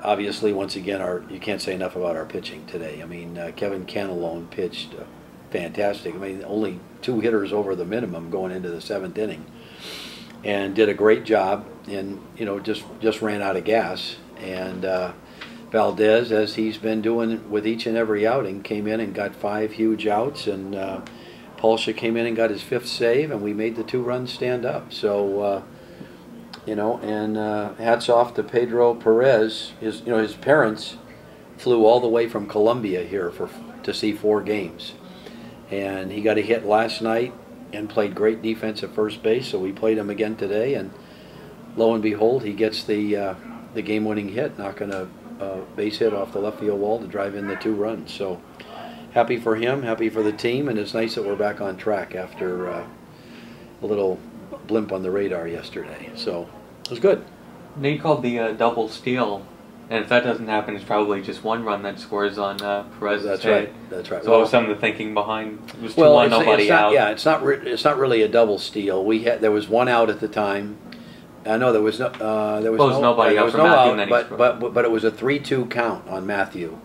Obviously, once again, you can't say enough about our pitching today. I mean, Kevin Canelon pitched fantastic. I mean, only 2 hitters over the minimum going into the 7th inning, and did a great job. And just ran out of gas. And Valdez, as he's been doing with each and every outing, came in and got 5 huge outs. And Palsha came in and got his 5th save, and we made the 2 runs stand up. So. And hats off to Pedro Perez. His parents flew all the way from Colombia here to see 4 games, and he got a hit last night and played great defense at first base. So we played him again today, and lo and behold, he gets the game-winning hit, knocking a base hit off the left field wall to drive in the 2 runs. So happy for him, happy for the team, and it's nice that we're back on track after a little blimp on the radar yesterday. So it was good. Nate called the double steal, and if that doesn't happen, it's probably just 1 run that scores on Perez's That's hit. right. That's right. So what was some of the thinking behind? It was 2-1, nobody out. Yeah, it's not really a double steal. There was 1 out at the time. I know there was nobody out for Matthew, but it was a 3-2 count on Matthew,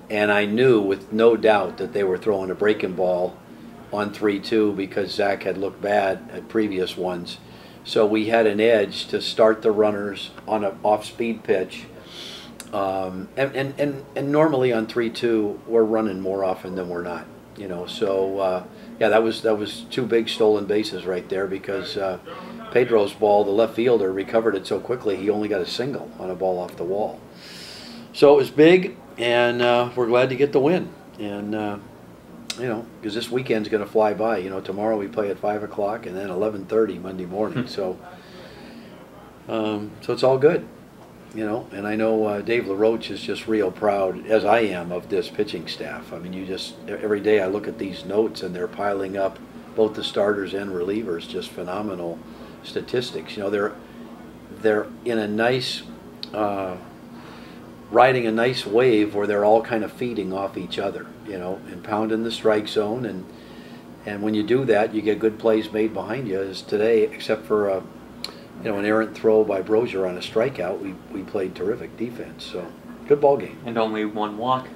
and I knew with no doubt that they were throwing a breaking ball on 3-2 because Zach had looked bad at previous ones. So we had an edge to start the runners on an off-speed pitch. And normally on 3-2 we're running more often than we're not. So yeah, that was 2 big stolen bases right there because Pedro's ball, the left fielder, recovered it so quickly he only got a single on a ball off the wall. So it was big, and we're glad to get the win. And because this weekend's going to fly by. Tomorrow we play at 5 o'clock and then 11:30 Monday morning. So it's all good. And I know Dave LaRoche is just real proud, as I am, of this pitching staff. I mean, every day I look at these notes and they're piling up, both the starters and relievers, just phenomenal statistics. They're in a nice, riding a nice wave where they're all kind of feeding off each other, and pounding the strike zone. And when you do that, you get good plays made behind you. As today, except for an errant throw by Brozier on a strikeout, we played terrific defense. So good ball game. And only 1 walk.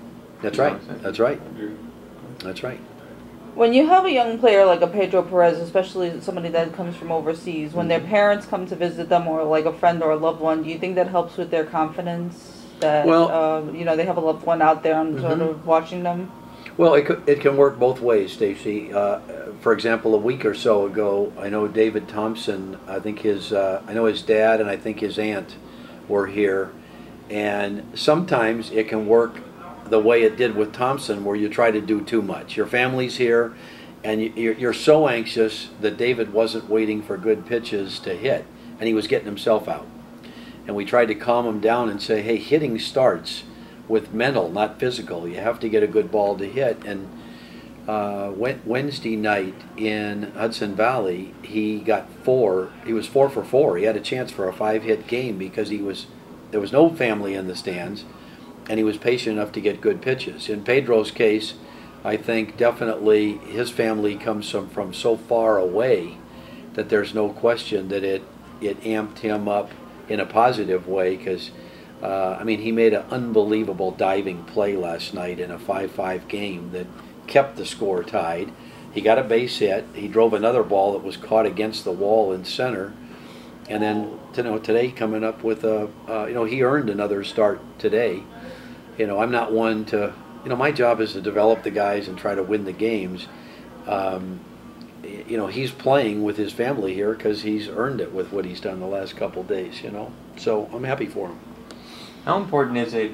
That's right. That's right. That's right. When you have a young player like a Pedro Perez, especially somebody that comes from overseas, when their parents come to visit them, or like a friend or a loved one, do you think that helps with their confidence? That they have a loved one out there and sort of watching them? Well, it can work both ways, Stacy. For example, a week or so ago, I know David Thompson. I know his dad and I think his aunt were here, and sometimes it can work the way it did with Thompson, where you try to do too much. Your family's here, and you're so anxious that David wasn't waiting for good pitches to hit, and he was getting himself out. And we tried to calm him down and say, hey, hitting starts with mental, not physical. You have to get a good ball to hit. And Wednesday night in Hudson Valley, he got 4. He was 4 for 4. He had a chance for a 5-hit game because there was no family in the stands, and he was patient enough to get good pitches. In Pedro's case, I think definitely his family comes from so far away that there's no question that it amped him up in a positive way, because he made an unbelievable diving play last night in a 5-5 game that kept the score tied. He got a base hit. He drove another ball that was caught against the wall in center. And then today coming up with he earned another start today. I'm not one to, my job is to develop the guys and try to win the games. He's playing with his family here because he's earned it with what he's done the last couple of days, So I'm happy for him. How important is it,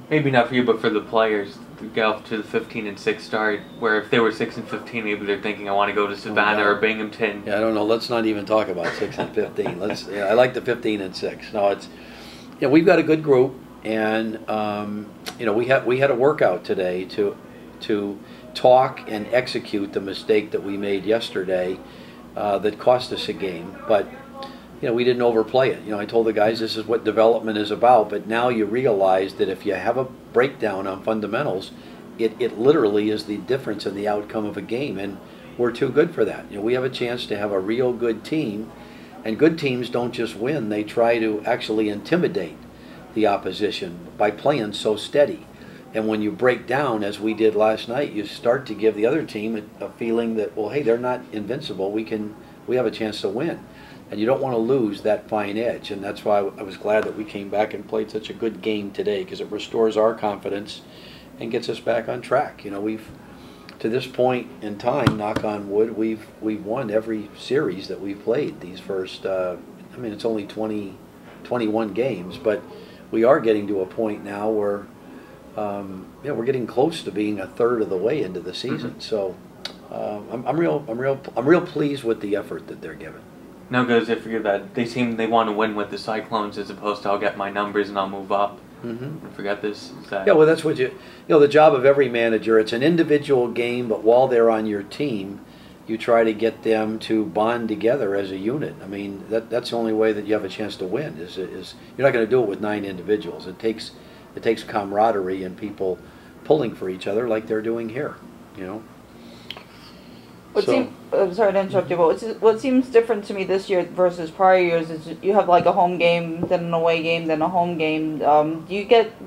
maybe not for you, but for the players, to get off to the 15-6 start, where if they were 6-15, maybe they're thinking, I want to go to Savannah or Binghamton. Yeah, I don't know. Let's not even talk about 6-15. I like the 15-6. No, we've got a good group, and we had a workout today to talk and execute the mistake that we made yesterday that cost us a game. But we didn't overplay it. I told the guys this is what development is about, but now you realize that if you have a breakdown on fundamentals, it literally is the difference in the outcome of a game, and we're too good for that. We have a chance to have a real good team, and good teams don't just win, they try to actually intimidate the opposition by playing so steady. And when you break down, as we did last night, you start to give the other team a feeling that, well, hey, they're not invincible. We have a chance to win. And you don't want to lose that fine edge. And that's why I was glad that we came back and played such a good game today, because it restores our confidence and gets us back on track. You know, to this point in time, knock on wood, we've won every series that we've played. These first, I mean, it's only 21 games, but we are getting to a point now where, we're getting close to being a third of the way into the season. Mm-hmm. So, I'm real pleased with the effort that they're giving. No good as I figure that they want to win with the Cyclones as opposed to I'll get my numbers and I'll move up. Mm-hmm. Forget this. Yeah, well, that's what the job of every manager. It's an individual game, but while they're on your team, you try to get them to bond together as a unit. I mean, that's the only way that you have a chance to win. Is you're not going to do it with 9 individuals. It takes camaraderie and people pulling for each other like they're doing here. You know. I'm sorry to interrupt you, but what seems different to me this year versus prior years is you have like a home game, then an away game, then a home game. Do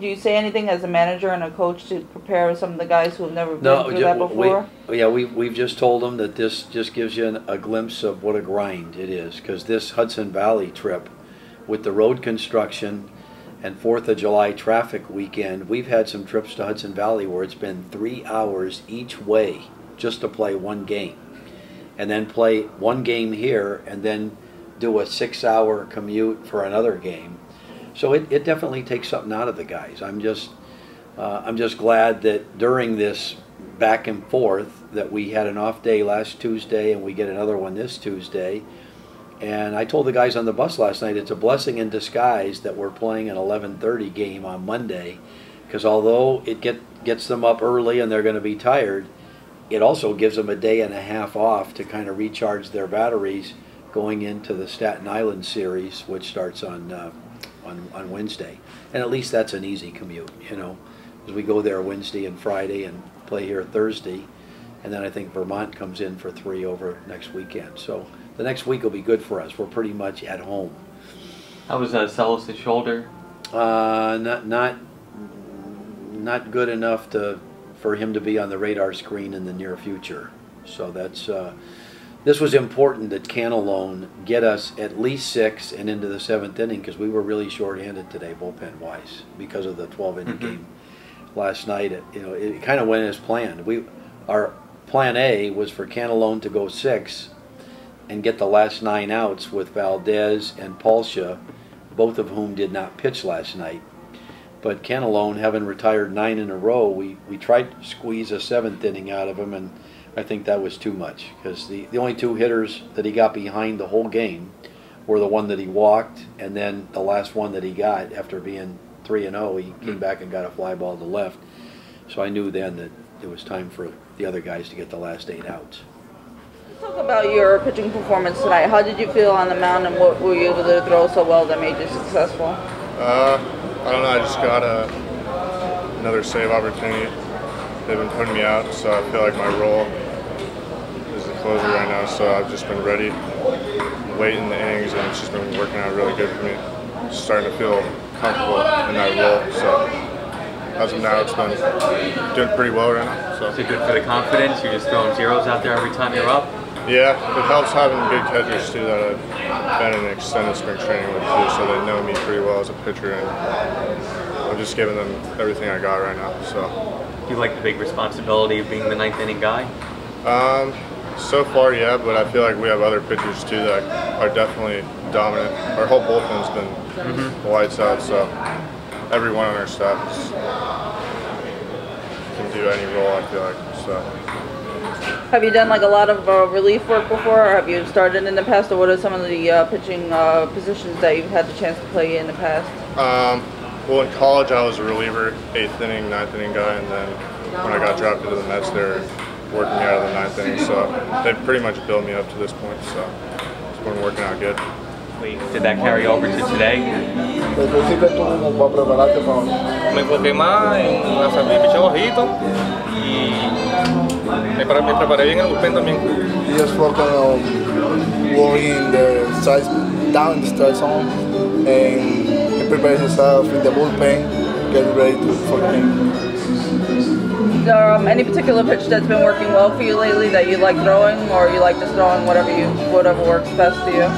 you say anything as a manager and a coach to prepare some of the guys who have never been through that before? We've just told them that this just gives you a glimpse of what a grind it is, because this Hudson Valley trip with the road construction and 4th of July traffic weekend, we've had some trips to Hudson Valley where it's been 3 hours each way just to play one game, and then play one game here, and then do a 6-hour commute for another game. So it definitely takes something out of the guys. I'm just glad that during this back and forth that we had an off day last Tuesday and we get another one this Tuesday. And I told the guys on the bus last night, it's a blessing in disguise that we're playing an 11:30 game on Monday, because although it gets them up early and they're going to be tired, it also gives them a day and a half off to kind of recharge their batteries going into the Staten Island series, which starts on Wednesday. And at least that's an easy commute, you know, because we go there Wednesday and Friday and play here Thursday, and then I think Vermont comes in for 3 over next weekend. So the next week will be good for us. We're pretty much at home. How was Celis' shoulder? Not good enough for him to be on the radar screen in the near future. So that's this was important that Canelon get us at least 6 and into the 7th inning, because we were really shorthanded today bullpen wise because of the 12-inning game last night. It kind of went as planned. Our plan A was for Canelon to go 6 and get the last 9 outs with Valdez and Palsha, both of whom did not pitch last night. But Canelon, having retired 9 in a row, we tried to squeeze a 7th inning out of him, and I think that was too much, because the only 2 hitters that he got behind the whole game were the one that he walked, and then the last one that he got after being 3-0, he came back and got a fly ball to left. So I knew then that it was time for the other guys to get the last 8 outs. Talk about your pitching performance tonight. How did you feel on the mound, and what were you able to throw so well that made you successful? I don't know, I just got another save opportunity. They've been putting me out, so I feel like my role is the closer right now, so I've just been ready, late in the innings, and it's just been working out really good for me. Just starting to feel comfortable in that role, so as of now it's been doing pretty well right now. So. Is it good for the confidence? You're just throwing zeros out there every time you're up? Yeah, it helps having good catchers too that I've been in extended spring training with too, so they know me pretty well as a pitcher, and I'm just giving them everything I got right now. So. Do you like the big responsibility of being the 9th inning guy? So far, yeah, but I feel like we have other pitchers too that are definitely dominant. Our whole bullpen's been lights out, so everyone on our staff can do any role, I feel like. So. Have you done like a lot of relief work before, or have you started in the past, or what are some of the pitching positions that you've had the chance to play in the past? Well, in college I was a reliever, 8th inning, 9th inning guy, and then when I got drafted to the Mets, they were working me out of the 9th inning, so they've pretty much built me up to this point, so it's been working out good. Did that carry over to today? Me enfoqué más en lanzar mi picheo bajito y me preparé bien en el bullpen también. You just work on working the strikes down in the strike zone and he prepares himself in the bullpen, getting ready for the game. Any particular pitch that's been working well for you lately that you like throwing, or you like just throwing whatever works best for you?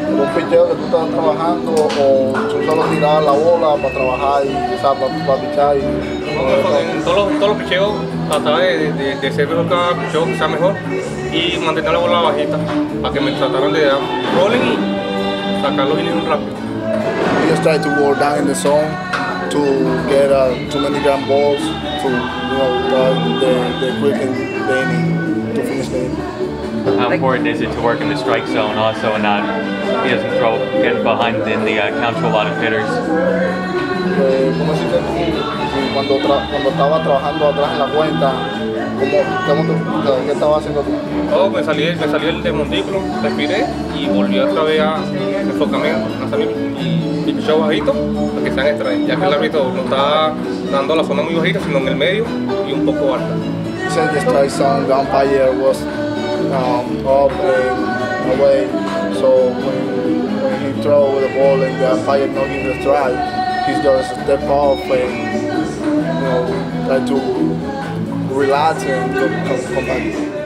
¿Un picheo que tú estás trabajando o tú solo tirar la bola para trabajar y para pichar? En todos los picheos trataba de ser mejor cada picheo, que sea mejor y mantener la bola bajita para que me trataran de dar rolling y sacar los innings rápido. We just try to work down in the zone to get too many ground balls to the quick and the inning to finish the inning. How important is it to work in the strike zone also and not he doesn't get behind in the count to a lot of hitters? ¿Cómo hiciste tú cuando estabas trabajando atrás en la cuenta? ¿Qué estabas haciendo tú? Oh, me salí del montículo, respiré y volví otra vez a enfocarme a salir y picheo bajito para que sean extraños, ya que el árbitro no está dando la zona muy bajita, sino en el medio y un poco alta. He said the strike zone, the umpire was up and away, so when he throw the ball and the umpire not give the strike, he's just step off and try to relax and come back.